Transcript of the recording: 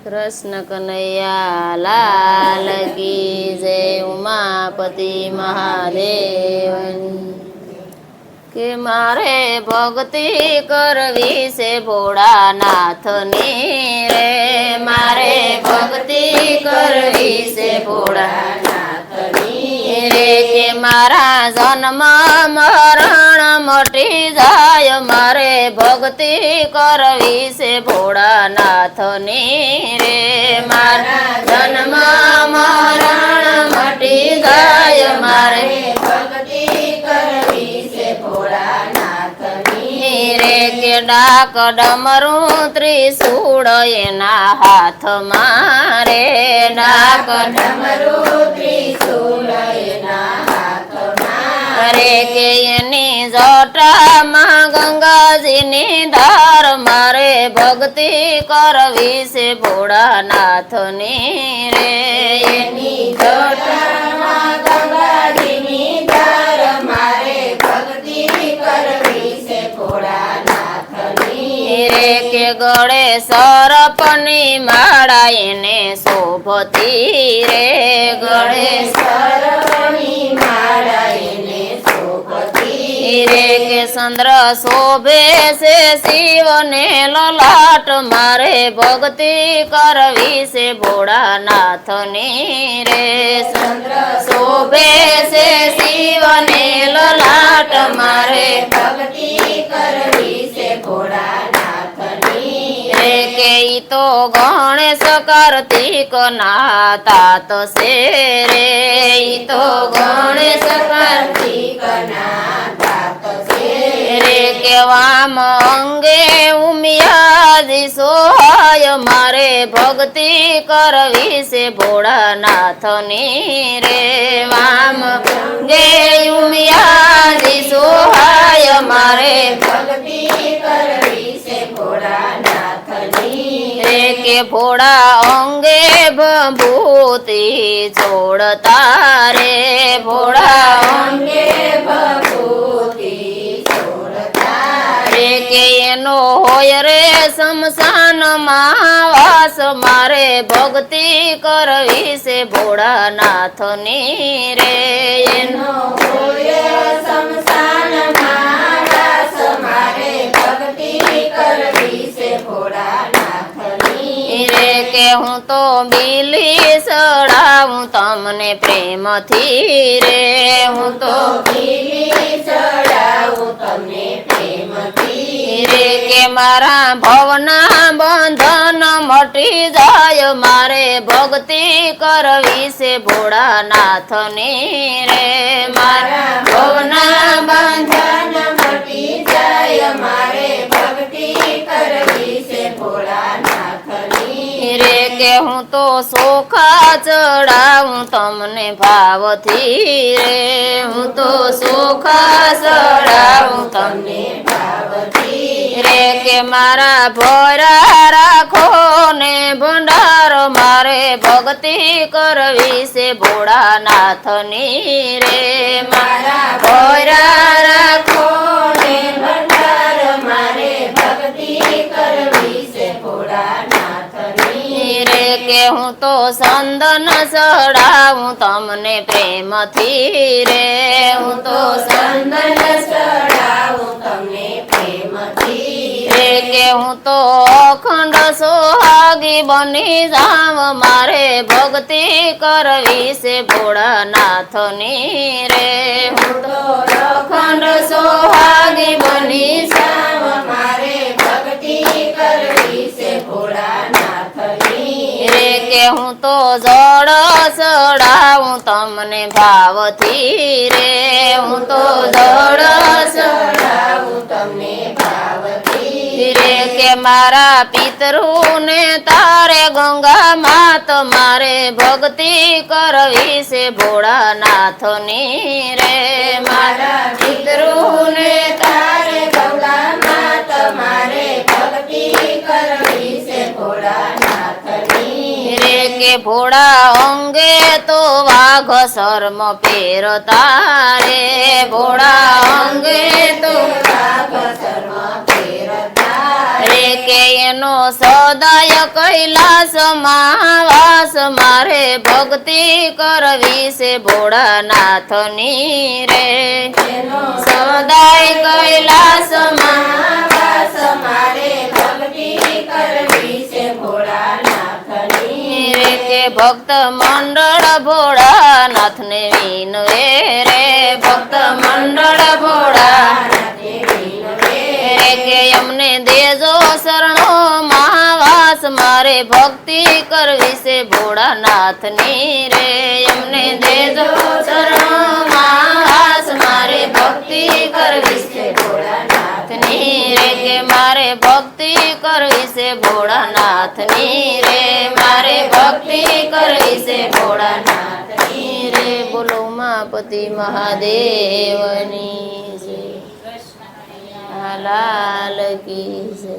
કૃષ્ણ કનૈયા લાલ કી જય ઉમાપતિ મહાદેવની કે મારે ભક્તિ કરવી છે ભોળાનાથની રે મારે ભક્તિ કરવી છે ભોળાનાથની રે કે મારા જન્મ મરણ મટી જાય મારે ભક્તિ કરવી છે ભોળાનાથની રે મારા જન્મ મરણ મટી જાય મારે ભક્તિ કરવી છે ભોળાનાથની રે કે ડાક ડમરું ત્રિશૂળ એના હાથમાં રે ડાક ડમરું ત્રિશૂળ એના હાથમાં રે કે એની જટામાં ગંગાજીની ધાર મારે ભક્તિ કરવી છે ભોળાનાથની રે એની જટામાં ગંગાજીની ધાર મારે ભક્તિ કરવી છે ભોળાનાથની રે કે ગળે સરપની માળા એને શોભતી રે ગળે સરપની માળા એને શોભતી રે કે ચંદ્ર શોભે છે શિવને લલાટ મારે ભક્તિ કરવી છે ભોળાનાથની રે ચંદ્ર શોભે છે શિવને લલાટ મારે ભક્તિ કરવી છે ભોળાનાથની રે કે ઈ તો ગણેશ કાર્તિક ના તાત છે રે ઈ તો ગણેશ કાર્તિક ના તાત છે રે કે વામ અંગે ઉમિયાજી સોહાય મારે ભક્તિ કરવી છે ભોળાનાથની રે વામ અંગે ઉમિયાજી સોહાય મારે ભક્તિ કરવી છે ભોળાનાથની રે કે ભોળા અંગે ભભૂતિ છોડતા રે ભોળા અંગે ભભૂતિ રે કે એનો હોય રે શમશાનમાં વાસ મારે ભક્તિ કરવી છે ભોળાનાથની રે એનો હોય શમશાનમાં વાસ મારે ભક્તિ કરવી છે ભોળાનાથની રે કે હું તો બીલી ચડાવું તમને પ્રેમથી રે હું તો બીલી ચડાવું તમને પ્રેમથી રે કે મારા ભવના બંધન મટી જાય મારે ભક્તિ કરવી છે ભોળાનાથની રે મારા ભવના બંધન મટી જાય મારે ભક્તિ કરવી છે ભોળાનાથની રે કે હું તો સોખા ચડાવું તમને ભાવથી રે હું તો સોખા ચડાવું તમને ભાવથી રે કે મારા ભોરા રાખો ને ભંડારો મારે ભક્તિ કરવી છે ભોળાનાથની રે મારા ભોરા રાખો ને ભંડારો મારે ભક્તિ કરવી છે ભોળાનાથની રે કે હું તો ચંદન ચડાવું તમને પ્રેમથી રે હું તો ચંદન ચડાવું તમને પ્રેમથી રે કે હું તો અખંડ સોહાગી બની જાવ મારે ભક્તિ કરવી છે ભોળાનાથની રે હું તો અખંડ સોહાગી બની જાવ મારે ભક્તિ કરવી છે ભોળાનાથની રે કે હું તો જળ ચડાવું તમને ભાવથી રે હું તો જળ ચડાવું તમને ભાવથી રે કે મારા પિતૃને તારે ગંગા માત મારે ભક્તિ કરવી છે ભોળાનાથની રે મારા પિતૃને તારે ગંગા માત મારે ભક્તિ કરવી છે ભોળાનાથની રે કે ભોળા અંગે તો વાઘ શર્મ પહેરતા રે ભોળા અંગે તો વાઘ શર્મ પહેરતા રે કે એનો સદાય કૈલાસમાં વાસ મારે ભક્તિ કરવી છે ભોળાનાથની રે સદાય કૈલાસમાં વાસ મારે ભક્તિ કરવી છે ભોળાનાથની રે કે ભક્ત મંડળ ભોળાનાથને વિનવે રે ભક્ત મંડળ ભોળાનાથને વિનવે રે કે અમને દેજો શરણો મહાવાસ મારે ભક્તિ કરવી છે ભોળાનાથની રે અમને દેજો શરણો મહાવાસ મારે ભક્તિ કરવી છે ભોળાનાથની રે કે મારે ભક્તિ કરવી છે ભોળાનાથની રે મારે ભક્તિ કરવી છે ભોળાનાથની રે બોલો ઉમાપતિ મહાદેવની જય લાલ કી જય